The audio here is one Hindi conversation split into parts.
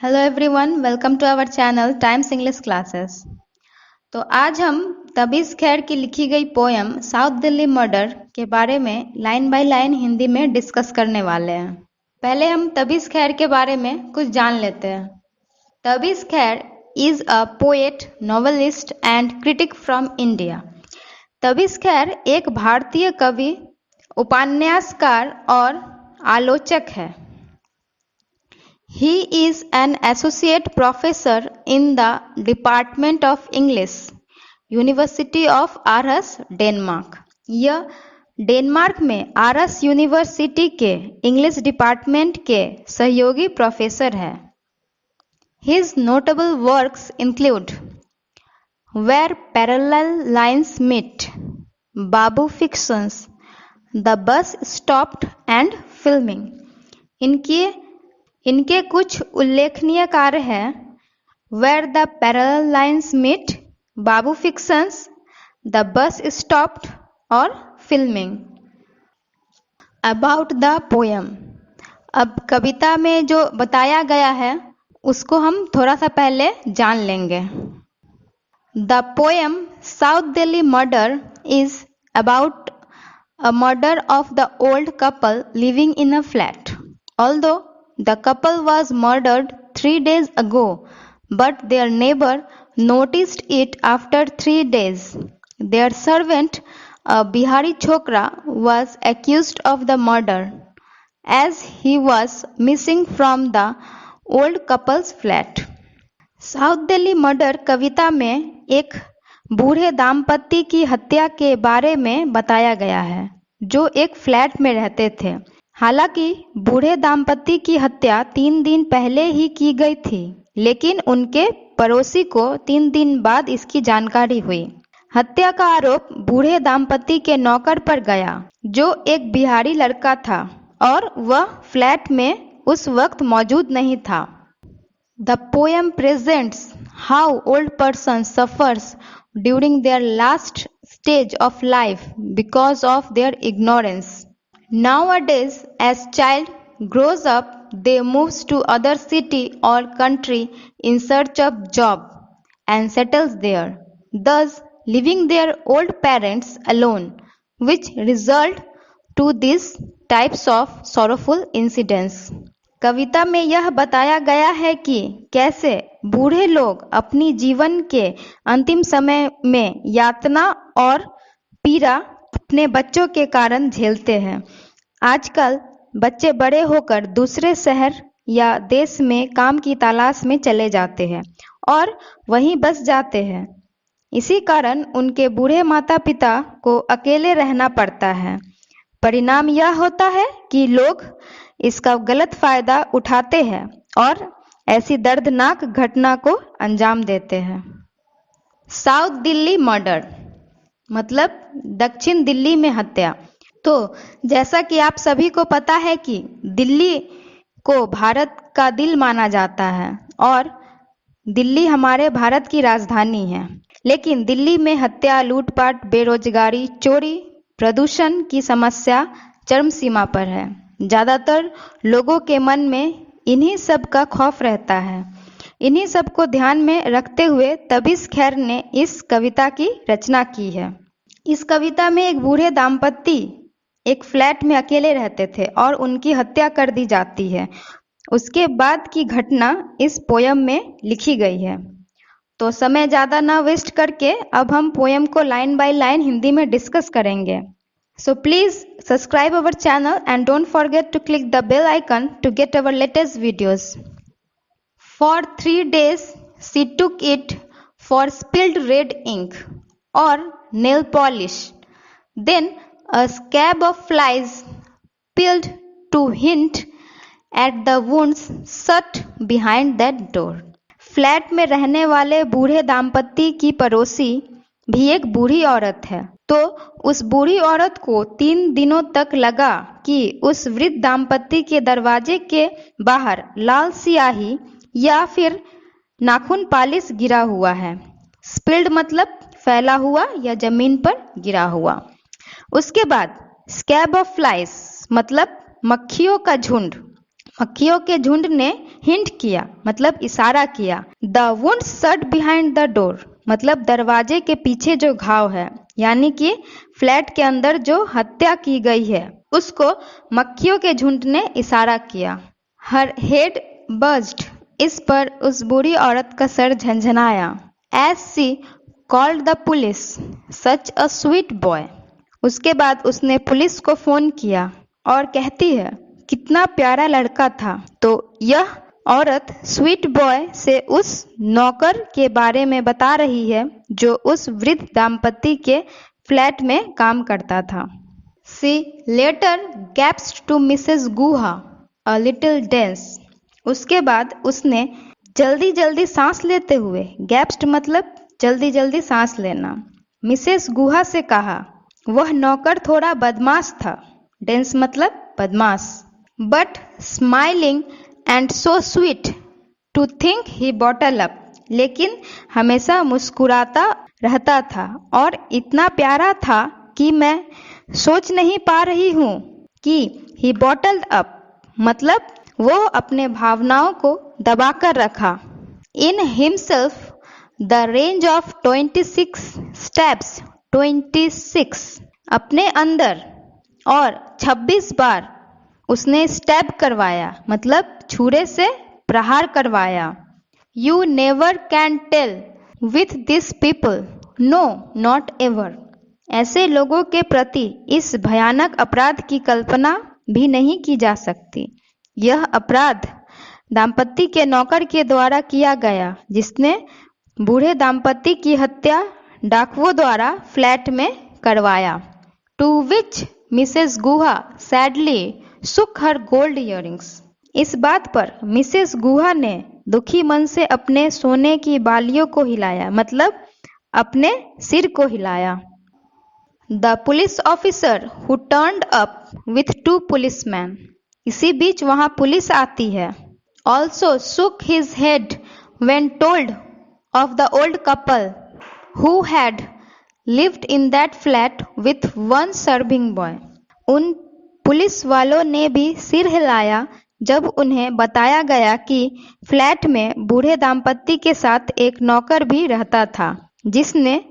Hello everyone, welcome to our channel Times English classes. तो आज हम तबीस खैर की लिखी गई पोयम साउथ दिल्ली मर्डर के बारे में लाइन बाय लाइन हिंदी में डिस्कस करने वाले हैं। पहले हम तबीस खैर के बारे में कुछ जान लेते हैं। Tabish Khair is a poet, novelist and critic from India. Tabish Khair एक भारतीय कवि, उपन्यासकार और आलोचक है। He is an associate professor in the Department of English, University of Aarhus, Denmark. यह डेनमार्क में आरस यूनिवर्सिटी के इंग्लिश डिपार्टमेंट के सहयोगी प्रोफेसर है। His notable works include Where Parallel Lines Meet, Babu Fictions, The Bus Stopped and Filming। इनके कुछ उल्लेखनीय कार्य हैं where the parallel lines meet, Babu fictions, the bus stopped और फिल्मिंग। अबाउट द पोयम, अब कविता में जो बताया गया है उसको हम थोड़ा सा पहले जान लेंगे। The poem south Delhi murder is about a murder of the old couple living in a flat. Although the couple was murdered 3 days ago, but their neighbor noticed it after 3 days. Their servant, a Bihari chokra, was accused of the murder as he was missing from the old couple's flat. South Delhi murder Kavita में एक बूढ़े दाम्पत्य की हत्या के बारे में बताया गया है जो एक फ्लैट में रहते थे। हालांकि बूढ़े दाम्पत्य की हत्या 3 दिन पहले ही की गई थी, लेकिन उनके पड़ोसी को 3 दिन बाद इसकी जानकारी हुई। हत्या का आरोप बूढ़े दाम्पत्य के नौकर पर गया जो एक बिहारी लड़का था और वह फ्लैट में उस वक्त मौजूद नहीं था। The poem presents how old person suffers during their last stage of life because of their ignorance. Nowadays, as child grows up, they moves to other city or country in search of job and settles there, thus leaving their old parents alone, which result to these types of sorrowful incidents. कविता में यह बताया गया है कि कैसे बूढ़े लोग अपनी जीवन के अंतिम समय में यातना और पीड़ा अपने बच्चों के कारण झेलते हैं। आजकल बच्चे बड़े होकर दूसरे शहर या देश में काम की तलाश में चले जाते हैं और वहीं बस जाते हैं। इसी कारण उनके बूढ़े माता पिता को अकेले रहना पड़ता है। परिणाम यह होता है कि लोग इसका गलत फायदा उठाते हैं और ऐसी दर्दनाक घटना को अंजाम देते हैं। साउथ दिल्ली मर्डर मतलब दक्षिण दिल्ली में हत्या। तो जैसा कि आप सभी को पता है कि दिल्ली को भारत का दिल माना जाता है और दिल्ली हमारे भारत की राजधानी है, लेकिन दिल्ली में हत्या, लूटपाट, बेरोजगारी, चोरी, प्रदूषण की समस्या चरम सीमा पर है। ज़्यादातर लोगों के मन में इन्हीं सब का खौफ रहता है। इन्हीं सब को ध्यान में रखते हुए तबीस खैर ने इस कविता की रचना की है। इस कविता में एक बूढ़े दाम्पत्य एक फ्लैट में अकेले रहते थे और उनकी हत्या कर दी जाती है। उसके बाद की घटना इस पोयम में लिखी गई है। तो समय ज़्यादा ना वेस्ट करके अब हम पोयम को लाइन बाय लाइन हिंदी में डिस्कस करेंगे। So please subscribe our channel and don't forget to click the bell icon to get our latest videos. For 3 days she took it for spilled red ink or nail polish, then a scab of flies peeled to hint at the wounds shut behind that door. Flat में रहने वाले बूढ़े दाम्पत्य की पड़ोसी भी एक बूढ़ी औरत है, तो उस बूढ़ी औरत को 3 दिनों तक लगा कि उस वृद्ध दाम्पत्य के दरवाजे के बाहर लाल स्याही या फिर नाखून पालिश गिरा हुआ है। स्पिल्ड मतलब फैला हुआ या जमीन पर गिरा हुआ। उसके बाद स्कैब ऑफ फ्लाइज मतलब मक्खियों का झुंड, अखियों के झुंड ने हिंट किया मतलब इशारा किया। The wound shut behind the door मतलब दरवाजे के पीछे जो घाव है, यानी कि फ्लैट के अंदर जो हत्या की गई है उसको मक्खियों के झुंड ने इशारा किया। हर हेड बज्ड, इस पर उस बूढ़ी औरत का सर झंझनाया। As she called the police, such a sweet boy. उसके बाद उसने पुलिस को फोन किया और कहती है कितना प्यारा लड़का था। तो यह औरत स्वीट बॉय से उस नौकर के बारे में बता रही है जो उस वृद्ध दाम्पत्य के फ्लैट में काम करता था। She later gasped to Mrs Guha a little dense. उसके बाद उसने जल्दी जल्दी सांस लेते हुए, गैप्स्ड मतलब जल्दी जल्दी सांस लेना, मिसेस गुहा से कहा। वह नौकर थोड़ा बदमाश था, डेंस मतलब बदमाश, but smiling and so sweet to think he bottle up, लेकिन हमेशा मुस्कुराता रहता था और इतना प्यारा था कि मैं सोच नहीं पा रही हूँ कि ही बॉटल्ड अप मतलब वो अपने भावनाओं को दबाकर रखा। In himself the range of 26 steps, 26 अपने अंदर, और 26 बार उसने स्टैब करवाया मतलब छुरे से प्रहार करवाया। You never can tell with this people, no not ever. ऐसे लोगों के प्रति इस भयानक अपराध की कल्पना भी नहीं की जा सकती। यह अपराध दाम्पत्य के नौकर के द्वारा किया गया जिसने बूढ़े दाम्पत्य की हत्या डाकुओं द्वारा फ्लैट में करवाया। To which Mrs Guha sadly suck her gold earrings. इस बात पर मिसेस गुहा ने दुखी मन से अपने सोने की बालियों को हिलाया मतलब अपने सिर को हिलाया। The police officer who turned up with 2 policeman. इसी बीच वहां पुलिस आती है। ऑल्सो सुक his head when told of the old couple who had lived in that flat with 1 serving boy. उन पुलिस वालों ने भी सिर हिलाया जब उन्हें बताया गया कि फ्लैट में बूढ़े दाम्पत्य के साथ एक नौकर भी रहता था जिसने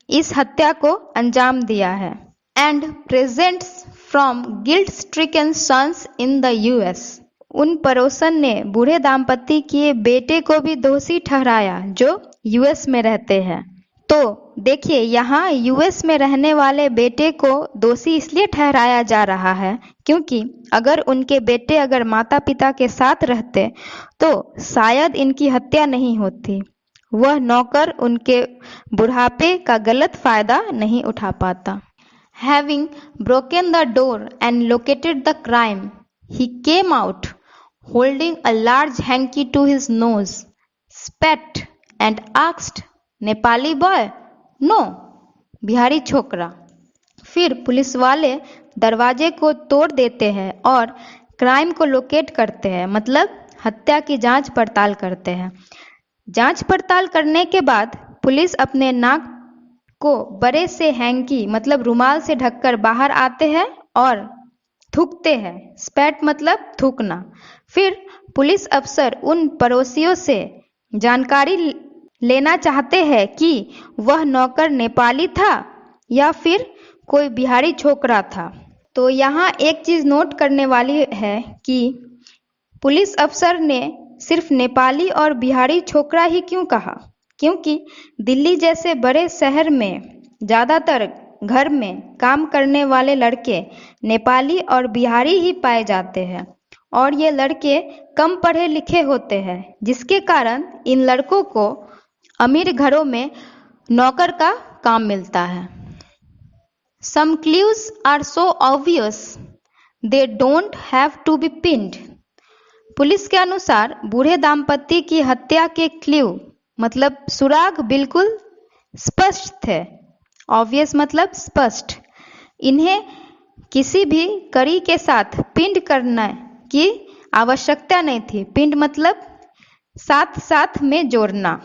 इस हत्या को अंजाम दिया है। And presents from guilt stricken sons in the US. उन पड़ोसन ने बूढ़े दाम्पत्य के बेटे को भी दोषी ठहराया जो यूएस में रहते हैं। तो देखिए यहाँ यूएस में रहने वाले बेटे को दोषी इसलिए ठहराया जा रहा है क्योंकि अगर उनके बेटे अगर माता पिता के साथ रहते तो शायद इनकी हत्या नहीं होती। वह नौकर उनके बुढ़ापे का गलत फायदा नहीं उठा पाता। Having broken the door and located the crime, he came out holding a large hanky to his nose, spat and asked, Nepali boy? No, Bihari छोकरा। फिर पुलिस वाले दरवाजे को तोड़ देते हैं और क्राइम को लोकेट करते हैं मतलब हत्या की जांच पड़ताल करते हैं। जांच पड़ताल करने के बाद पुलिस अपने नाक को बड़े से हैंकी मतलब रुमाल से ढककर बाहर आते हैं और थूकते हैं। स्पैट मतलब थूकना। फिर पुलिस अफसर उन पड़ोसियों से जानकारी लेना चाहते हैं कि वह नौकर नेपाली था या फिर कोई बिहारी छोकरा था। तो यहाँ एक चीज़ नोट करने वाली है कि पुलिस अफसर ने सिर्फ नेपाली और बिहारी छोकरा ही क्यों कहा, क्योंकि दिल्ली जैसे बड़े शहर में ज़्यादातर घर में काम करने वाले लड़के नेपाली और बिहारी ही पाए जाते हैं और ये लड़के कम पढ़े लिखे होते हैं जिसके कारण इन लड़कों को अमीर घरों में नौकर का काम मिलता है। Some clues are so obvious they don't have to be pinned। Police के अनुसार बूढ़े दाम्पत्य की हत्या के क्ल्यू मतलब सुराग बिल्कुल स्पष्ट थे। ऑब्वियस मतलब स्पष्ट। इन्हें किसी भी कड़ी के साथ पिंड करने की आवश्यकता नहीं थी। पिंड मतलब साथ साथ में जोड़ना।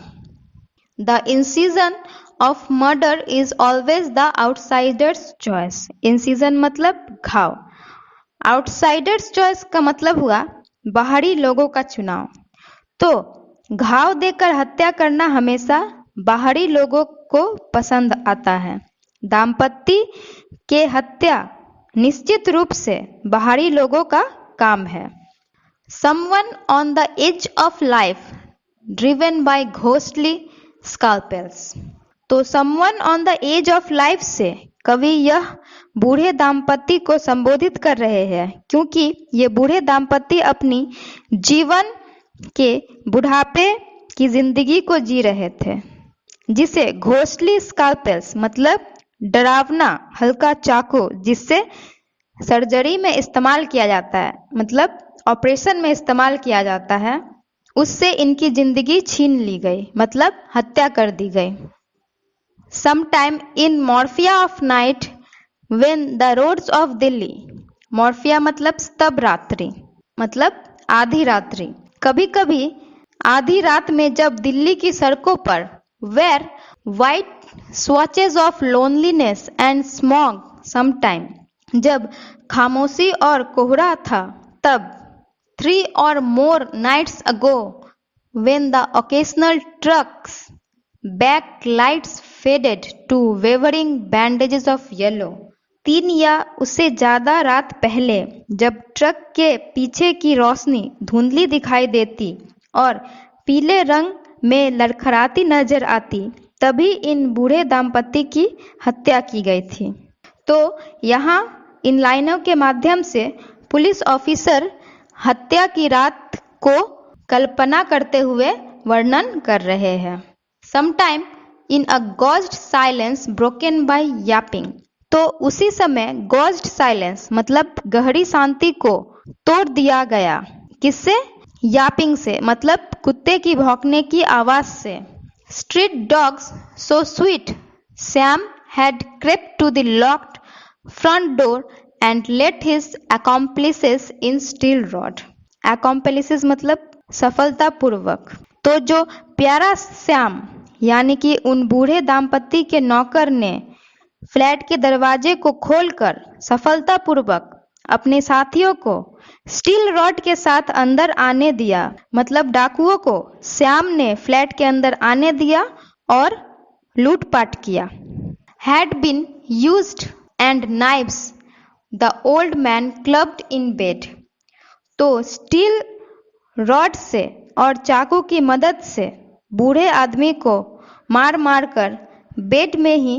The incision of murder is always the outsider's choice। Incision मतलब घाव। Outsider's choice का मतलब हुआ बाहरी लोगों का चुनाव। तो घाव देकर हत्या करना हमेशा बाहरी लोगों को पसंद आता है। दाम्पत्य के हत्या निश्चित रूप से बाहरी लोगों का काम है। Someone on the edge of life driven by ghostly scalpels। तो someone on the edge of life से कवि यह बूढ़े दाम्पत्य को संबोधित कर रहे हैं, क्योंकि ये बूढ़े दाम्पत्य अपनी जीवन के बुढ़ापे की जिंदगी को जी रहे थे, जिसे घोस्टली स्काल्पेल्स मतलब डरावना हल्का चाकू जिससे सर्जरी में इस्तेमाल किया जाता है, मतलब ऑपरेशन में इस्तेमाल किया जाता है, उससे इनकी जिंदगी छीन ली गई, मतलब हत्या कर दी गई। Sometime in morphia of night when the roads of Delhi, morphia मतलब स्तब रात्रि, मतलब आधी रात्रि, कभी कभी आधी रात में जब दिल्ली की सड़कों पर where white swatches of loneliness and smog sometime, जब खामोशी और कोहरा था, तब 3 or more nights ago when the occasional trucks backlights faded to wavering bandages of yellow, 3 या उससे ज्यादा रात पहले जब ट्रक के पीछे की रोशनी धुंधली दिखाई देती और पीले रंग में लड़खड़ाती नजर आती, तभी इन बूढ़े दाम्पत्य की हत्या की गई थी। तो यहाँ इन लाइनों के माध्यम से पुलिस ऑफिसर हत्या की रात को कल्पना करते हुए वर्णन कर रहे हैं। Sometime in a gauged silence broken by yapping, तो उसी समय gauged silence मतलब गहरी शांति को तोड़ दिया गया, किससे? यापिंग से, मतलब कुत्ते की भौंकने की आवाज से। Street dogs so sweet, Sam had crept to the locked front door and let his accomplices in steel rod। accomplices मतलब सफलतापूर्वक। तो जो प्यारा श्याम यानी कि उन बूढ़े दाम्पत्य के नौकर ने फ्लैट के दरवाजे को खोलकर सफलतापूर्वक अपने साथियों को स्टील रॉड के साथ अंदर आने दिया, मतलब डाकुओं को श्याम ने फ्लैट के अंदर आने दिया और लूटपाट किया। Had been used and knives the old man clubbed in bed, तो स्टील रॉड से और चाकू की मदद से बूढ़े आदमी को मार मार कर बेड में ही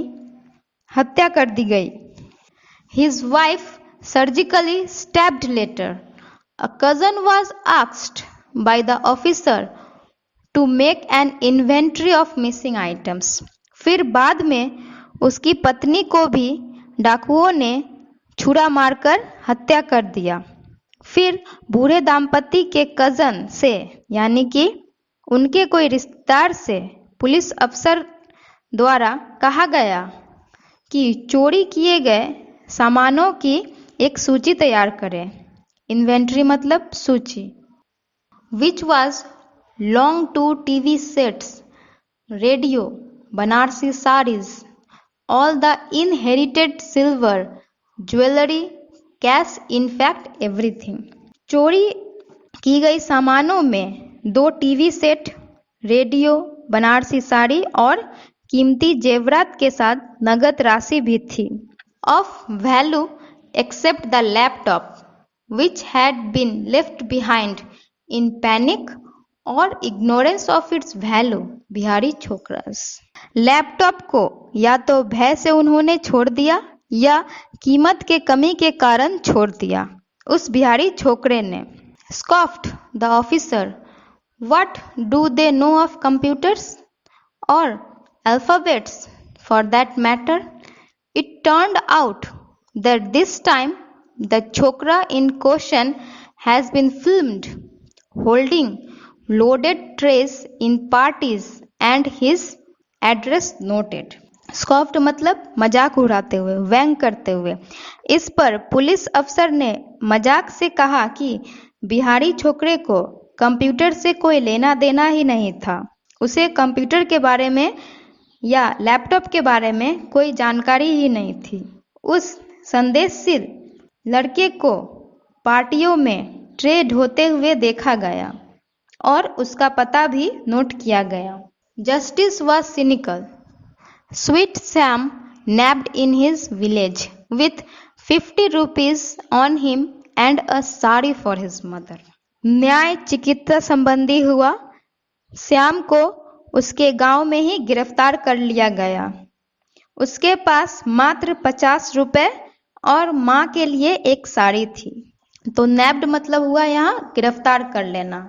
हत्या कर दी गई। His wife surgically stabbed later. A cousin was asked by the officer to make an inventory of missing items. फिर बाद में उसकी पत्नी को भी डाकुओं ने छुरा मारकर हत्या कर दिया। फिर बूढ़े दाम्पत्य के कजन से यानी कि उनके कोई रिश्तेदार से पुलिस अफसर द्वारा कहा गया कि चोरी किए गए सामानों की एक सूची तैयार करें। इन्वेंट्री मतलब सूची। Which was long to TV sets, radio, Banarasi sarees, all the inherited silver, jewelry, cash, in fact everything। चोरी की गई सामानों में 2 TV set, radio, Banarasi sari और कीमती जेवरात के साथ नगद राशि भी थी। Of value except the laptop, which had been left behind in panic or ignorance of its value, Bihari छोकरास। लैपटॉप को या तो भय से उन्होंने छोड़ दिया या कीमत के कमी के कारण छोड़ दिया उस बिहारी छोकरे ने। Scoffed the officer, what do they know of computers or alphabets for that matter? It turned out that this time the chokra in question has been filmed holding loaded trays in parties and his address noted। स्कॉफ्ट मतलब मजाक उड़ाते हुए, व्यंग करते हुए। इस पर पुलिस अफसर ने मजाक से कहा कि बिहारी छोकरे को कंप्यूटर से कोई लेना देना ही नहीं था, उसे कंप्यूटर के बारे में या लैपटॉप के बारे में कोई जानकारी ही नहीं थी। उस संदेशशील लड़के को पार्टियों में ट्रे ढोते हुए देखा गया और उसका पता भी नोट किया गया। Justice was cynical. Sweet Sam nabbed in his village with 50 rupees on him and a sari for his mother. न्याय चिकित्सा संबंधी हुआ। श्याम को उसके गांव में ही गिरफ्तार कर लिया गया। उसके पास मात्र 50 रुपए और माँ के लिए एक साड़ी थी। तो नैब्ड मतलब हुआ यहाँ गिरफ्तार कर लेना।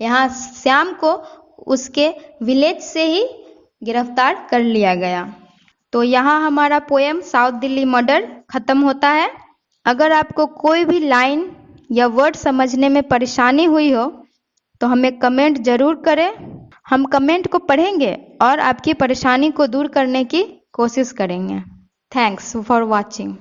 यहाँ श्याम को उसके विलेज से ही गिरफ्तार कर लिया गया। तो यहाँ हमारा पोएम साउथ दिल्ली मर्डर खत्म होता है। अगर आपको कोई भी लाइन या वर्ड समझने में परेशानी हुई हो तो हमें कमेंट जरूर करें। हम कमेंट को पढ़ेंगे और आपकी परेशानी को दूर करने की कोशिश करेंगे। Thanks for watching.